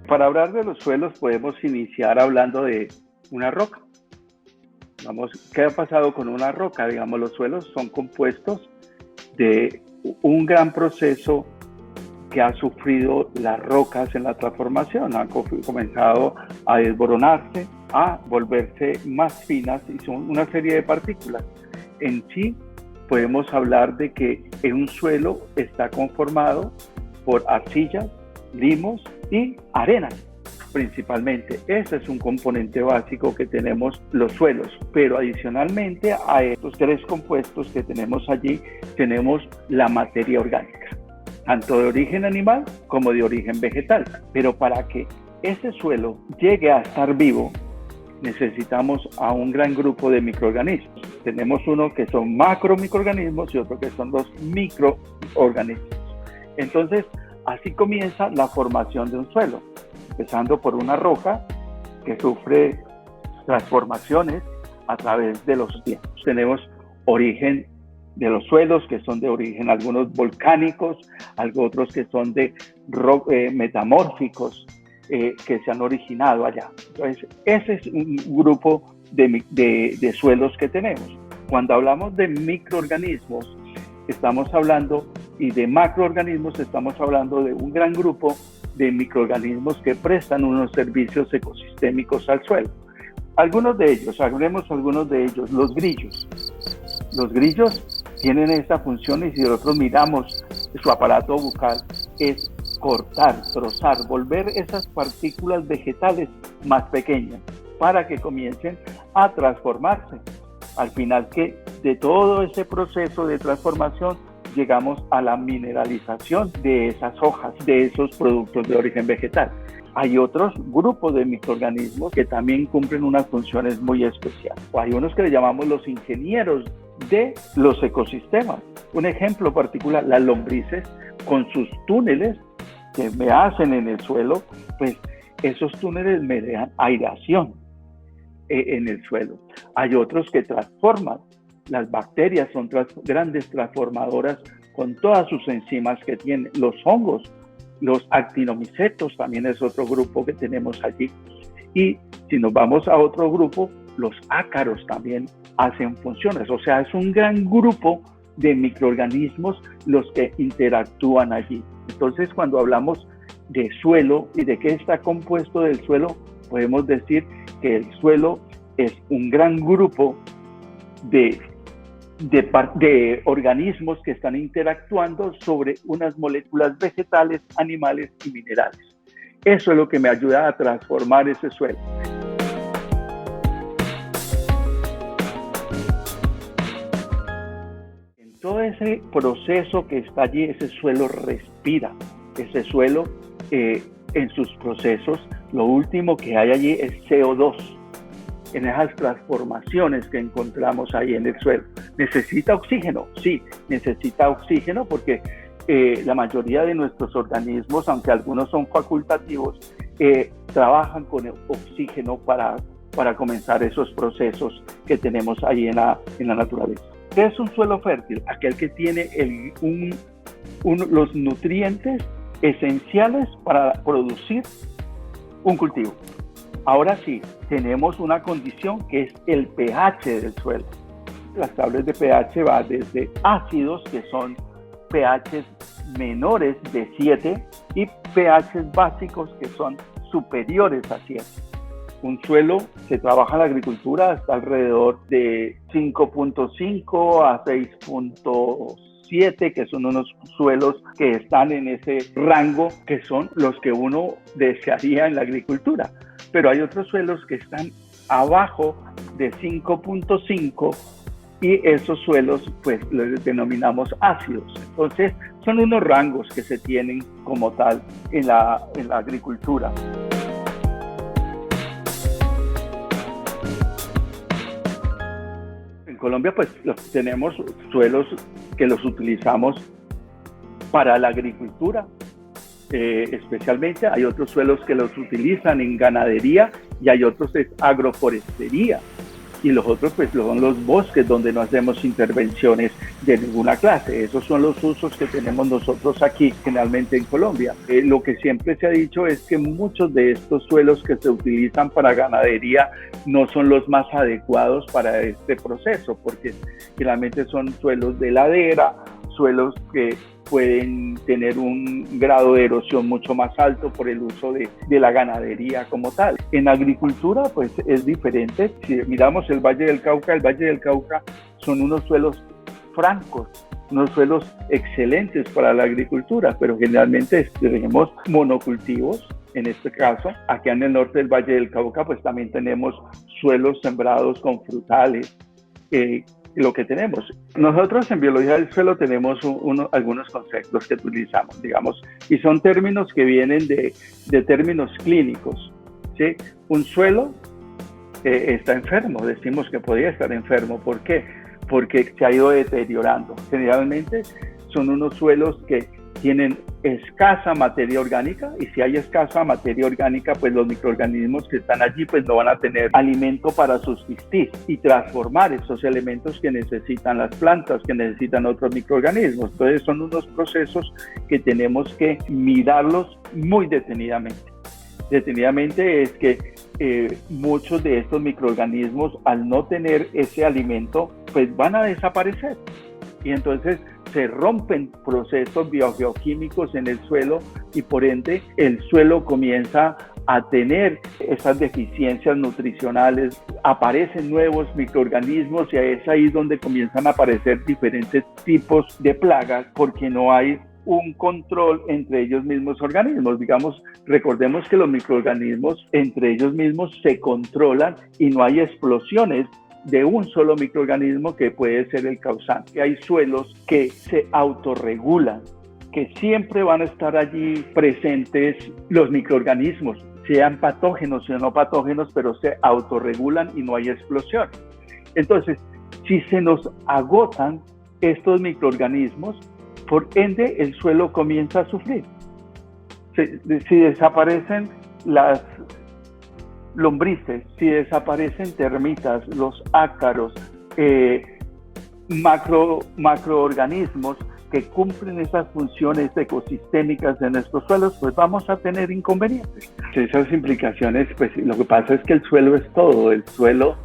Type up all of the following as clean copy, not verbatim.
Para hablar de los suelos podemos iniciar hablando de una roca. Vamos, ¿qué ha pasado con una roca? Digamos, los suelos son compuestos de un gran proceso que ha sufrido las rocas en la transformación. Han comenzado a desboronarse, a volverse más finas y son una serie de partículas. En sí, podemos hablar de que un suelo está conformado por arcillas, limos y arenas, principalmente. Ese es un componente básico que tenemos los suelos, pero adicionalmente a estos tres compuestos que tenemos allí, tenemos la materia orgánica, tanto de origen animal como de origen vegetal. Pero para que ese suelo llegue a estar vivo, necesitamos a un gran grupo de microorganismos. Tenemos uno que son macromicroorganismos y otro que son los microorganismos. Entonces, así comienza la formación de un suelo, empezando por una roca que sufre transformaciones a través de los tiempos. Tenemos origen de los suelos, que son de origen algunos volcánicos, otros que son de metamórficos, que se han originado allá. Entonces, ese es un grupo de suelos que tenemos. Cuando hablamos de microorganismos, estamos hablando, y de macroorganismos, estamos hablando de un gran grupo de microorganismos que prestan unos servicios ecosistémicos al suelo. Algunos de ellos, hablemos algunos de ellos, los grillos. Los grillos tienen esta función y si nosotros miramos su aparato bucal, es cortar, trozar, volver esas partículas vegetales más pequeñas para que comiencen a transformarse. Al final que de todo ese proceso de transformación llegamos a la mineralización de esas hojas, de esos productos de origen vegetal. Hay otros grupos de microorganismos que también cumplen unas funciones muy especiales. Hay unos que le llamamos los ingenieros de los ecosistemas. Un ejemplo particular, las lombrices con sus túneles que me hacen en el suelo, pues esos túneles me dan aireación en el suelo. Hay otros que transforman. Las bacterias son grandes transformadoras con todas sus enzimas que tienen. Los hongos, los actinomicetos también es otro grupo que tenemos allí. Y si nos vamos a otro grupo, los ácaros también hacen funciones. O sea, es un gran grupo de microorganismos los que interactúan allí. Entonces, cuando hablamos de suelo y de qué está compuesto del suelo, podemos decir que el suelo es un gran grupo de organismos que están interactuando sobre unas moléculas vegetales, animales y minerales. Eso es lo que me ayuda a transformar ese suelo. En todo ese proceso que está allí, ese suelo respira. Ese suelo, en sus procesos, lo último que hay allí es CO2. En esas transformaciones que encontramos ahí en el suelo. ¿Necesita oxígeno? Sí, necesita oxígeno porque la mayoría de nuestros organismos, aunque algunos son facultativos, trabajan con el oxígeno para comenzar esos procesos que tenemos ahí en la naturaleza. ¿Qué es un suelo fértil? Aquel que tiene los nutrientes esenciales para producir un cultivo. Ahora sí, tenemos una condición que es el pH del suelo. Las tablas de pH van desde ácidos, que son pH menores de 7, y pH básicos, que son superiores a 7. Un suelo se trabaja en la agricultura hasta alrededor de 5.5 a 6.7, que son unos suelos que están en ese rango, que son los que uno desearía en la agricultura. Pero hay otros suelos que están abajo de 5.5 y esos suelos pues los denominamos ácidos. Entonces son unos rangos que se tienen como tal en la agricultura. En Colombia pues tenemos suelos que los utilizamos para la agricultura. Especialmente hay otros suelos que los utilizan en ganadería y hay otros en agroforestería. y los otros pues son los bosques donde no hacemos intervenciones de ninguna clase. Esos son los usos que tenemos nosotros aquí generalmente en Colombia. Lo que siempre se ha dicho es que muchos de estos suelos que se utilizan para ganadería no son los más adecuados para este proceso, porque generalmente son suelos de ladera, suelos que pueden tener un grado de erosión mucho más alto por el uso de la ganadería como tal. En agricultura pues es diferente. Si miramos el Valle del Cauca son unos suelos francos, unos suelos excelentes para la agricultura, pero generalmente tenemos monocultivos. En este caso, aquí en el norte del Valle del Cauca pues también tenemos suelos sembrados con frutales, lo que tenemos. Nosotros en biología del suelo tenemos algunos conceptos que utilizamos, digamos, y son términos que vienen de términos clínicos, ¿sí? Un suelo está enfermo, decimos que podría estar enfermo. ¿Por qué? Porque se ha ido deteriorando. Generalmente son unos suelos que tienen escasa materia orgánica, y si hay escasa materia orgánica, pues los microorganismos que están allí pues no van a tener alimento para subsistir y transformar esos elementos que necesitan las plantas, que necesitan otros microorganismos. Entonces son unos procesos que tenemos que mirarlos muy detenidamente. Detenidamente es que muchos de estos microorganismos, al no tener ese alimento, pues van a desaparecer, y entonces se rompen procesos biogeoquímicos en el suelo, y por ende el suelo comienza a tener esas deficiencias nutricionales, aparecen nuevos microorganismos, y es ahí donde comienzan a aparecer diferentes tipos de plagas, porque no hay un control entre ellos mismos organismos. Digamos, recordemos que los microorganismos entre ellos mismos se controlan y no hay explosiones de un solo microorganismo que puede ser el causante. Hay suelos que se autorregulan, que siempre van a estar allí presentes los microorganismos, sean patógenos o no patógenos, pero se autorregulan y no hay explosión. Entonces, si se nos agotan estos microorganismos, por ende el suelo comienza a sufrir. Si desaparecen las lombrices, si desaparecen termitas, los ácaros, macroorganismos que cumplen esas funciones ecosistémicas de nuestros suelos, pues vamos a tener inconvenientes. Esas implicaciones, pues lo que pasa es que el suelo es todo. El suelo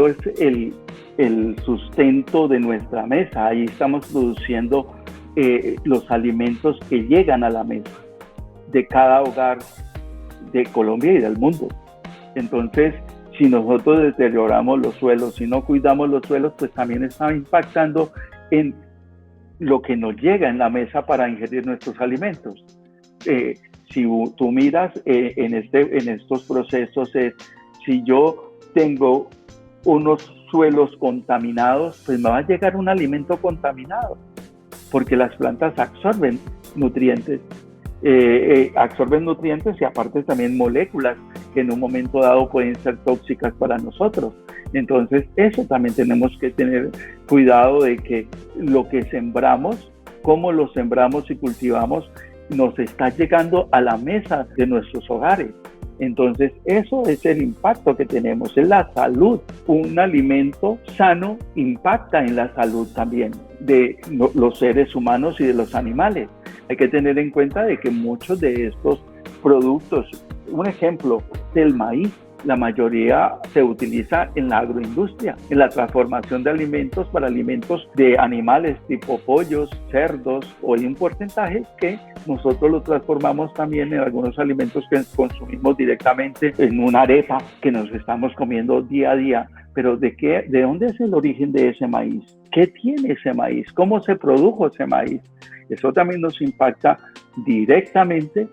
es el sustento de nuestra mesa. Ahí estamos produciendo los alimentos que llegan a la mesa de cada hogar de Colombia y del mundo. Entonces, si nosotros deterioramos los suelos, si no cuidamos los suelos, pues también está impactando en lo que nos llega en la mesa para ingerir nuestros alimentos. Si tú miras en estos procesos, si yo tengo unos suelos contaminados, pues me va a llegar un alimento contaminado, porque las plantas absorben nutrientes y aparte también moléculas que en un momento dado pueden ser tóxicas para nosotros. Entonces eso también tenemos que tener cuidado de que lo que sembramos, cómo lo sembramos y cultivamos, nos está llegando a la mesa de nuestros hogares. Entonces eso es el impacto que tenemos en la salud. Un alimento sano impacta en la salud también de los seres humanos y de los animales. Hay que tener en cuenta de que muchos de estos productos, un ejemplo del maíz, la mayoría se utiliza en la agroindustria, en la transformación de alimentos para alimentos de animales tipo pollos, cerdos, o hay un porcentaje que nosotros lo transformamos también en algunos alimentos que consumimos directamente en una arepa que nos estamos comiendo día a día. Pero ¿de dónde es el origen de ese maíz? ¿Qué tiene ese maíz? ¿Cómo se produjo ese maíz? Eso también nos impacta directamente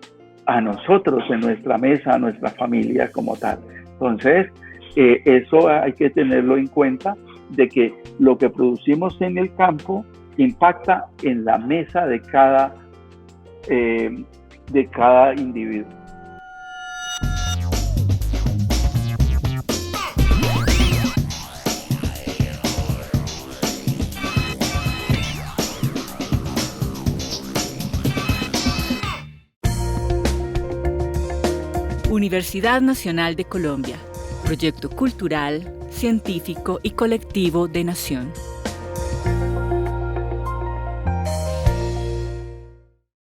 a nosotros, en nuestra mesa, a nuestra familia como tal. Entonces, eso hay que tenerlo en cuenta, de que lo que producimos en el campo impacta en la mesa de cada individuo. Universidad Nacional de Colombia, proyecto cultural, científico y colectivo de nación.